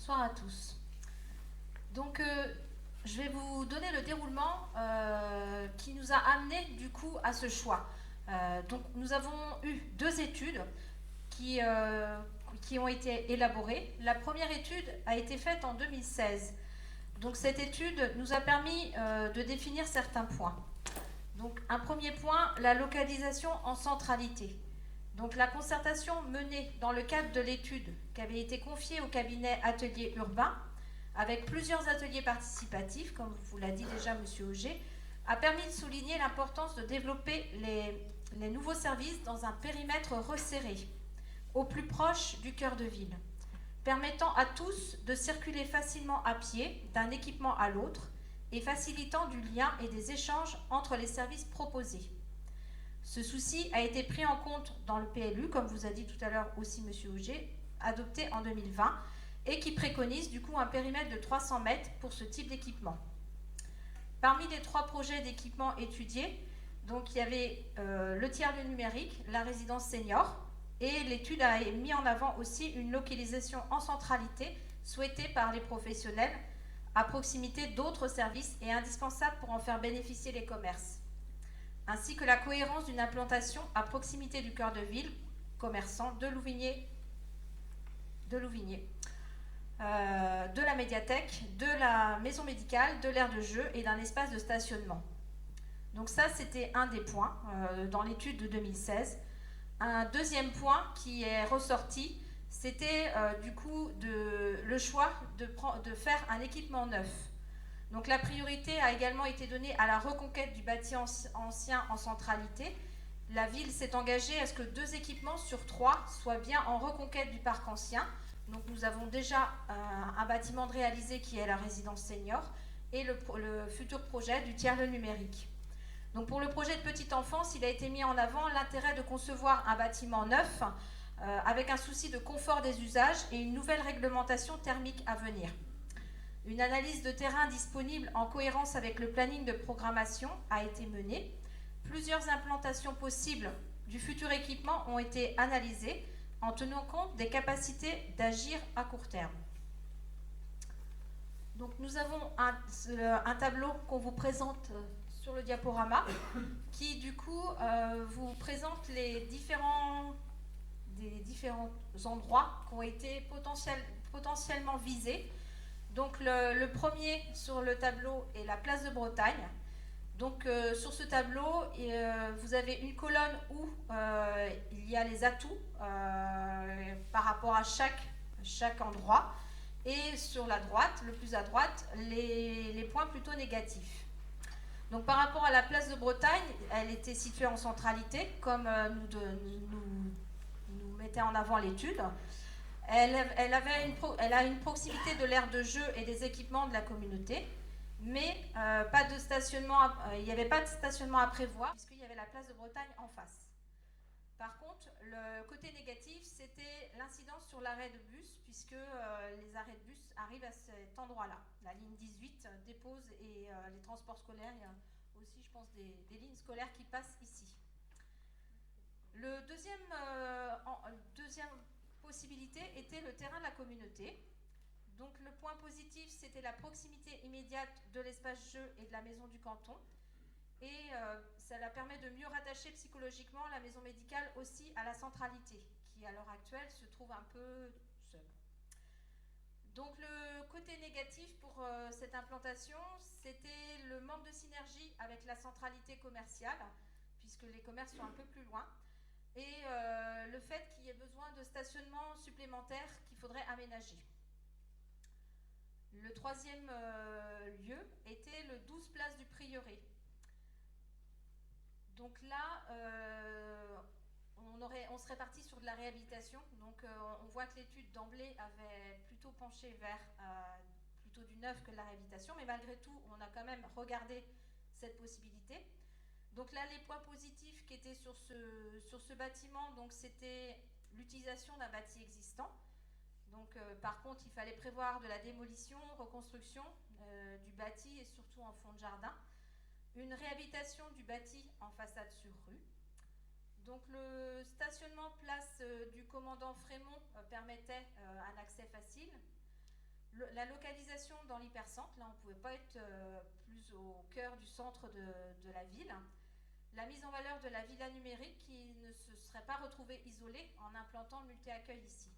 Bonsoir à tous. Donc, je vais vous donner le déroulement qui nous a amené du coup à ce choix. Donc, nous avons eu deux études qui, qui ont été élaborées. La première étude a été faite en 2016. Donc, cette étude nous a permis de définir certains points. Donc, un premier point, la localisation en centralité. Donc, la concertation menée dans le cadre de l'étude qui avait été confiée au cabinet Atelier Urbain, avec plusieurs ateliers participatifs, comme vous l'a dit déjà M. Auger, a permis de souligner l'importance de développer les nouveaux services dans un périmètre resserré, au plus proche du cœur de ville, permettant à tous de circuler facilement à pied d'un équipement à l'autre et facilitant du lien et des échanges entre les services proposés. Ce souci a été pris en compte dans le PLU, comme vous a dit tout à l'heure aussi M. Auger, adopté en 2020, et qui préconise du coup un périmètre de 300 mètres pour ce type d'équipement. Parmi les trois projets d'équipement étudiés, donc il y avait le tiers-lieu numérique, la résidence senior, et l'étude a mis en avant aussi une localisation en centralité souhaitée par les professionnels à proximité d'autres services et indispensable pour en faire bénéficier les commerces, ainsi que la cohérence d'une implantation à proximité du cœur de ville commerçant de Louvigné, de la médiathèque, de la maison médicale, de l'aire de jeu et d'un espace de stationnement. Donc ça, c'était un des points dans l'étude de 2016. Un deuxième point qui est ressorti, c'était du coup le choix de faire un équipement neuf. Donc la priorité a également été donnée à la reconquête du bâti ancien en centralité. La ville s'est engagée à ce que 2 équipements sur 3 soient bien en reconquête du parc ancien. Donc nous avons déjà un bâtiment de réalisé qui est la résidence senior et le futur projet du tiers-lieu numérique. Donc pour le projet de petite enfance, il a été mis en avant l'intérêt de concevoir un bâtiment neuf avec un souci de confort des usages et une nouvelle réglementation thermique à venir. Une analyse de terrain disponible en cohérence avec le planning de programmation a été menée. Plusieurs implantations possibles du futur équipement ont été analysées en tenant compte des capacités d'agir à court terme. Donc nous avons un tableau qu'on vous présente sur le diaporama qui du coup vous présente les différents endroits qui ont été potentiellement visés. Donc le premier sur le tableau est la place de Bretagne. Donc sur ce tableau, vous avez une colonne où il y a les atouts par rapport à chaque endroit. Et sur la droite, le plus à droite, les points plutôt négatifs. Donc par rapport à la place de Bretagne, elle était située en centralité, comme nous mettait en avant l'étude. Elle a une proximité de l'aire de jeu et des équipements de la communauté, mais il n'y avait pas de stationnement à prévoir puisqu'il y avait la place de Bretagne en face. Par contre, le côté négatif, c'était l'incidence sur l'arrêt de bus, puisque les arrêts de bus arrivent à cet endroit-là. La ligne 18 dépose et les transports scolaires, il y a aussi, je pense, des lignes scolaires qui passent ici. Le deuxième possibilité était le terrain de la communauté. Donc le point positif, c'était la proximité immédiate de l'espace jeu et de la maison du canton. Et cela permet de mieux rattacher psychologiquement la maison médicale aussi à la centralité, qui à l'heure actuelle se trouve un peu seule. Donc le côté négatif pour cette implantation, c'était le manque de synergie avec la centralité commerciale, puisque les commerces sont un peu plus loin, et le fait qu'il y ait besoin de stationnement supplémentaire qu'il faudrait aménager. Le troisième lieu était le 12 place du Prieuré. Donc là, on serait parti sur de la réhabilitation. Donc on voit que l'étude d'emblée avait plutôt penché vers plutôt du neuf que de la réhabilitation, mais malgré tout, on a quand même regardé cette possibilité. Donc là, les points positifs qui étaient sur ce bâtiment, donc c'était l'utilisation d'un bâti existant. Donc par contre, il fallait prévoir de la démolition, reconstruction du bâti et surtout en fond de jardin. Une réhabilitation du bâti en façade sur rue. Donc le stationnement place du commandant Frémont permettait un accès facile. La localisation dans l'hypercentre, là on ne pouvait pas être plus au cœur du centre de la ville. La mise en valeur de la villa numérique qui ne se serait pas retrouvée isolée en implantant le multi-accueil ici.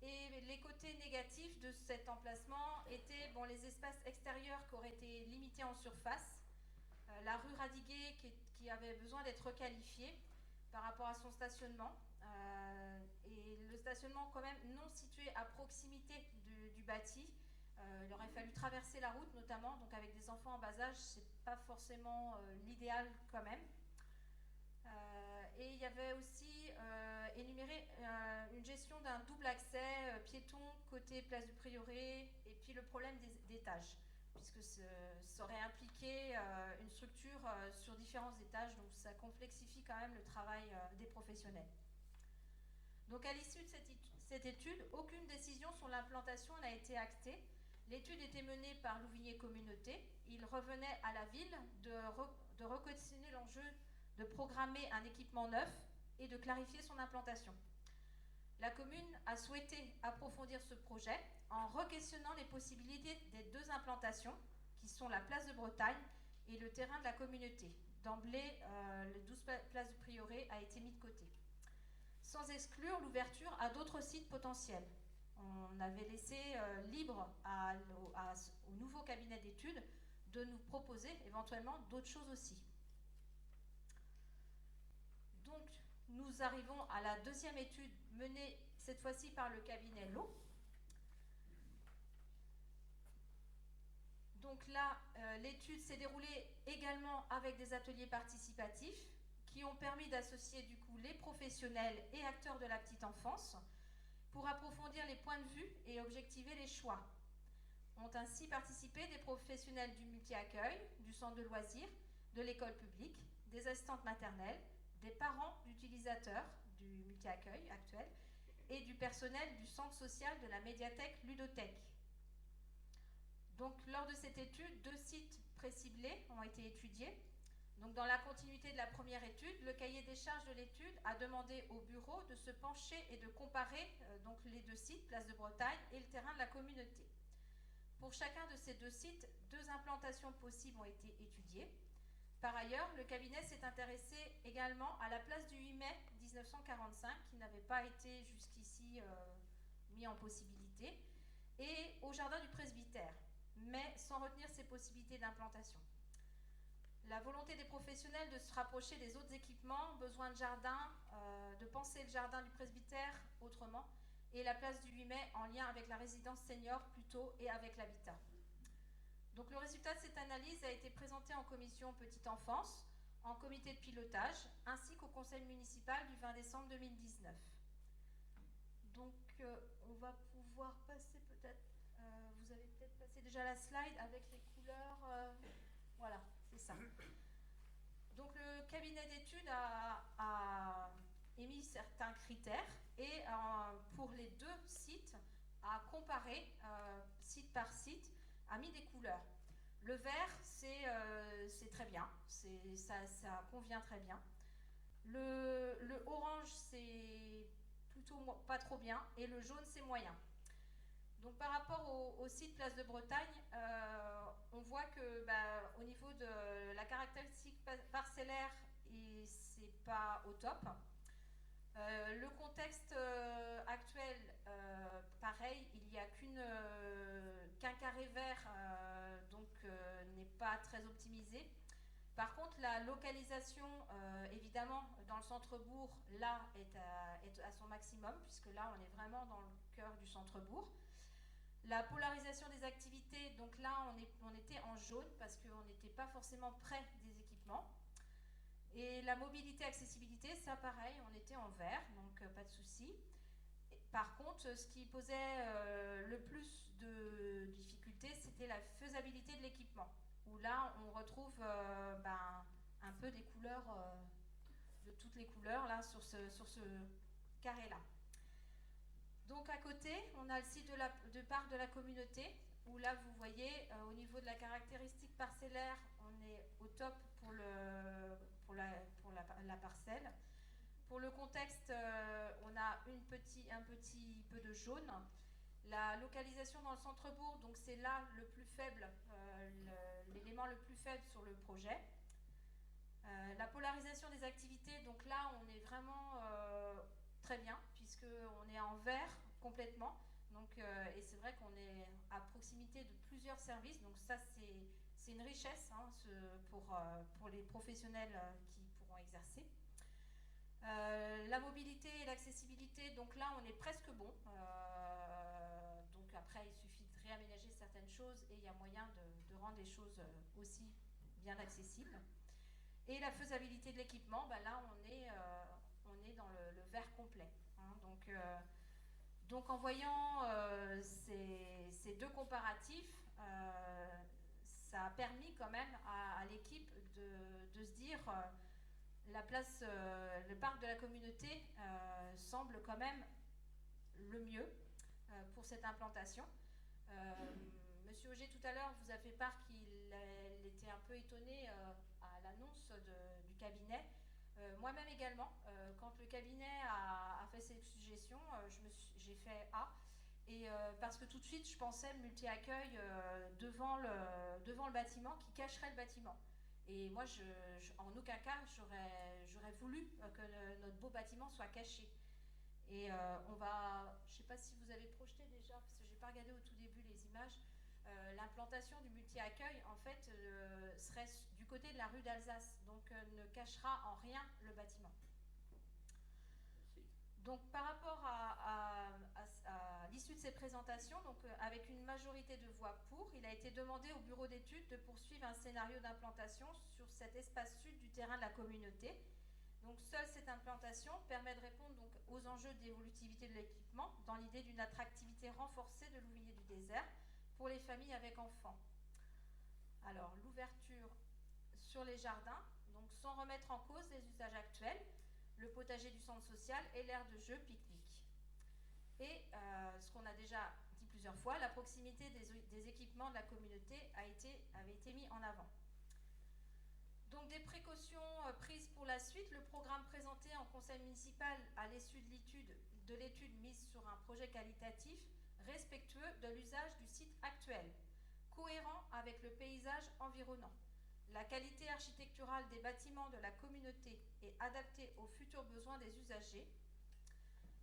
Et les côtés négatifs de cet emplacement étaient les espaces extérieurs qui auraient été limités en surface, la rue Radiguet qui avait besoin d'être requalifiée par rapport à son stationnement, et le stationnement quand même non situé à proximité du bâti. Il aurait fallu traverser la route notamment, donc avec des enfants en bas âge, c'est pas forcément l'idéal quand même. Et il y avait aussi énuméré une gestion d'un double accès piéton côté place du Prieuré, et puis le problème des étages, puisque ça aurait impliqué une structure sur différents étages, donc ça complexifie quand même le travail des professionnels. Donc à l'issue de cette étude, aucune décision sur l'implantation n'a été actée. L'étude était menée par Louvigné Communauté. Il revenait à la ville de reconditionner l'enjeu de programmer un équipement neuf et de clarifier son implantation. La commune a souhaité approfondir ce projet en requestionnant les possibilités des deux implantations, qui sont la place de Bretagne et le terrain de la communauté. D'emblée, le 12 place du Prieuré a été mis de côté, sans exclure l'ouverture à d'autres sites potentiels. On avait laissé libre au nouveau cabinet d'études de nous proposer éventuellement d'autres choses aussi. Donc, nous arrivons à la deuxième étude menée cette fois-ci par le cabinet Lowe. Donc là, l'étude s'est déroulée également avec des ateliers participatifs qui ont permis d'associer du coup les professionnels et acteurs de la petite enfance pour approfondir les points de vue et objectiver les choix. Ont ainsi participé des professionnels du multi-accueil, du centre de loisirs, de l'école publique, des assistantes maternelles, des parents d'utilisateurs du multi-accueil actuel et du personnel du centre social de la médiathèque Ludothèque. Donc, lors de cette étude, 2 sites préciblés ont été étudiés. Donc, dans la continuité de la première étude, le cahier des charges de l'étude a demandé au bureau de se pencher et de comparer donc les 2 sites, Place de Bretagne et le terrain de la communauté. Pour chacun de ces 2 sites, 2 implantations possibles ont été étudiées. Par ailleurs, le cabinet s'est intéressé également à la place du 8 mai 1945, qui n'avait pas été jusqu'ici mis en possibilité, et au jardin du presbytère, mais sans retenir ces possibilités d'implantation. La volonté des professionnels de se rapprocher des autres équipements, besoin de jardin, de penser le jardin du presbytère autrement, et la place du 8 mai en lien avec la résidence senior plutôt et avec l'habitat. Donc le résultat de cette analyse a été présenté en commission petite enfance, en comité de pilotage, ainsi qu'au conseil municipal du 20 décembre 2019. Donc on va pouvoir passer peut-être, vous avez peut-être passé déjà la slide avec les couleurs, voilà, c'est ça. Donc le cabinet d'études a émis certains critères et pour les 2 sites, a comparé site par site, a mis des couleurs. Le vert, c'est très bien, ça convient très bien. Le orange, c'est plutôt pas trop bien, et le jaune, c'est moyen. Donc par rapport au site Place de Bretagne, on voit que au niveau de la caractéristique parcellaire, c'est pas au top. Le contexte actuel, pareil, il n'y a qu'un carré vert, donc n'est pas très optimisé. Par contre, la localisation, évidemment, dans le centre-bourg, là, est à son maximum, puisque là, on est vraiment dans le cœur du centre-bourg. La polarisation des activités, donc là, on était en jaune, parce qu'on n'était pas forcément près des équipements. Et la mobilité-accessibilité, ça pareil, on était en vert, donc pas de souci. Par contre, ce qui posait le plus de difficultés, c'était la faisabilité de l'équipement, où là, on retrouve un peu des couleurs, de toutes les couleurs, là, sur ce carré-là. Donc à côté, on a le site de parc de la communauté, où là vous voyez au niveau de la caractéristique parcellaire, on est au top pour la parcelle. Pour le contexte, on a un petit peu de jaune, La localisation dans le centre-bourg, donc c'est là le plus faible, l'élément le plus faible sur le projet. La polarisation des activités, donc là on est vraiment très bien, puisqu'on est en vert complètement. Donc, et c'est vrai qu'on est à proximité de plusieurs services, donc ça c'est une richesse hein, pour les professionnels qui pourront exercer. La mobilité et l'accessibilité, donc là on est presque bon. Donc après il suffit de réaménager certaines choses et il y a moyen de rendre les choses aussi bien accessibles. Et la faisabilité de l'équipement, bah là on est dans le vert complet. Hein. Donc en voyant ces deux comparatifs, ça a permis quand même à l'équipe de se dire le parc de la communauté semble quand même le mieux pour cette implantation. Monsieur Auger tout à l'heure vous a fait part qu'il était un peu étonné à l'annonce du cabinet. Moi-même également, quand le cabinet a fait ses suggestions, j'ai fait A. Et parce que tout de suite, je pensais multi-accueil devant le bâtiment qui cacherait le bâtiment. Et moi, en aucun cas, j'aurais voulu que notre beau bâtiment soit caché. Et je ne sais pas si vous avez projeté déjà, parce que je n'ai pas regardé au tout début les images, l'implantation du multi-accueil, en fait, serait du côté de la rue d'Alsace, donc ne cachera en rien le bâtiment. Donc par rapport à l'issue de ces présentations, donc, avec une majorité de voix pour, il a été demandé au bureau d'études de poursuivre un scénario d'implantation sur cet espace sud du terrain de la communauté. Donc seule cette implantation permet de répondre donc, aux enjeux d'évolutivité de l'équipement dans l'idée d'une attractivité renforcée de l'Ouvrier du désert pour les familles avec enfants. Alors l'ouverture sur les jardins, donc sans remettre en cause les usages actuels, le potager du centre social et l'aire de jeu pique-nique. Et ce qu'on a déjà dit plusieurs fois, la proximité des équipements de la communauté avait été mis en avant. Donc des précautions prises pour la suite, le programme présenté en conseil municipal à l'issue de l'étude mise sur un projet qualitatif respectueux de l'usage du site actuel, cohérent avec le paysage environnant. La qualité architecturale des bâtiments de la communauté est adaptée aux futurs besoins des usagers.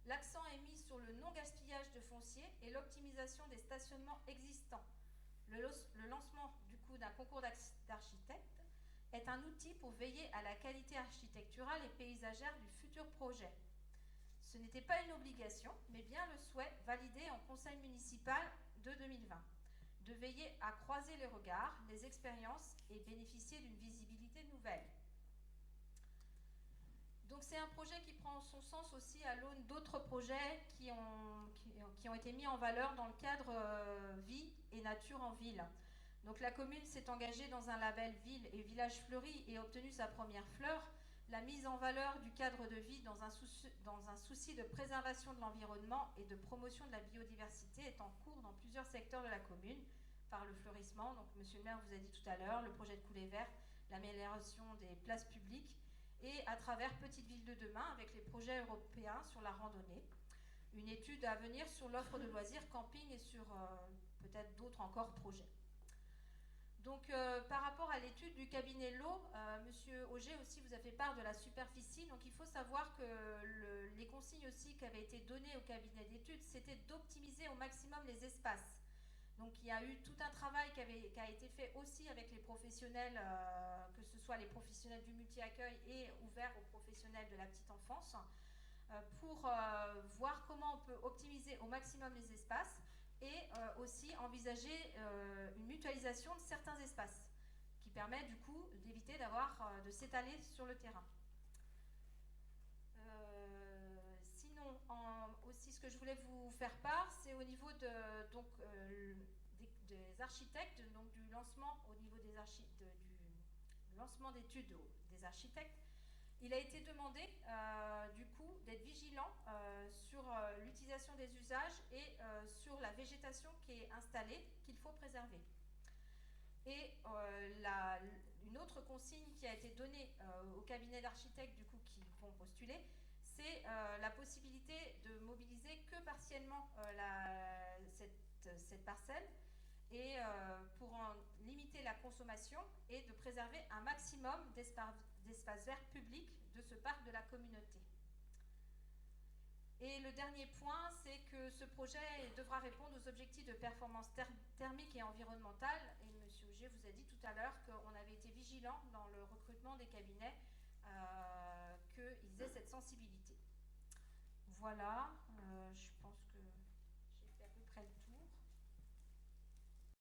L'accent est mis sur le non-gaspillage de foncier et l'optimisation des stationnements existants. Le lancement du coup d'un concours d'architectes est un outil pour veiller à la qualité architecturale et paysagère du futur projet. Ce n'était pas une obligation, mais bien le souhait validé en conseil municipal de 2020, de veiller à croiser les regards, les expériences et bénéficier d'une visibilité nouvelle. Donc c'est un projet qui prend son sens aussi à l'aune d'autres projets qui ont été mis en valeur dans le cadre vie et nature en ville. Donc la commune s'est engagée dans un label ville et village fleuri et a obtenu sa première fleur. La mise en valeur du cadre de vie dans un souci de préservation de l'environnement et de promotion de la biodiversité est en cours dans plusieurs secteurs de la commune par le fleurissement. Donc monsieur le maire vous a dit tout à l'heure, le projet de coulée verte, l'amélioration des places publiques et à travers Petite Ville de demain avec les projets européens sur la randonnée. Une étude à venir sur l'offre de loisirs, camping et sur peut-être d'autres encore projets. Donc par rapport à l'étude du cabinet L'eau, monsieur Auger aussi vous a fait part de la superficie. Donc il faut savoir que les consignes aussi qui avaient été données au cabinet d'études, c'était d'optimiser au maximum les espaces. Donc il y a eu tout un travail qui a été fait aussi avec les professionnels, que ce soit les professionnels du multi-accueil et ouvert aux professionnels de la petite enfance, pour voir comment on peut optimiser au maximum les espaces et aussi envisager une mutualisation de certains espaces qui permet du coup d'éviter de s'étaler sur le terrain. Sinon, aussi ce que je voulais vous faire part, c'est au niveau des architectes, donc du lancement au niveau du lancement d'études des architectes. Il a été demandé du coup d'être vigilant sur l'utilisation des usages et sur la végétation qui est installée, qu'il faut préserver. Et une autre consigne qui a été donnée au cabinet d'architectes du coup qui vont postuler, c'est la possibilité de mobiliser que partiellement cette parcelle et pour en limiter la consommation et de préserver un maximum d'espaces verts publics de ce parc de la communauté. Et le dernier point, c'est que ce projet devra répondre aux objectifs de performance thermique et environnementale. Et M. Augier vous a dit tout à l'heure qu'on avait été vigilant dans le recrutement des cabinets, qu'ils aient cette sensibilité. Voilà, je pense que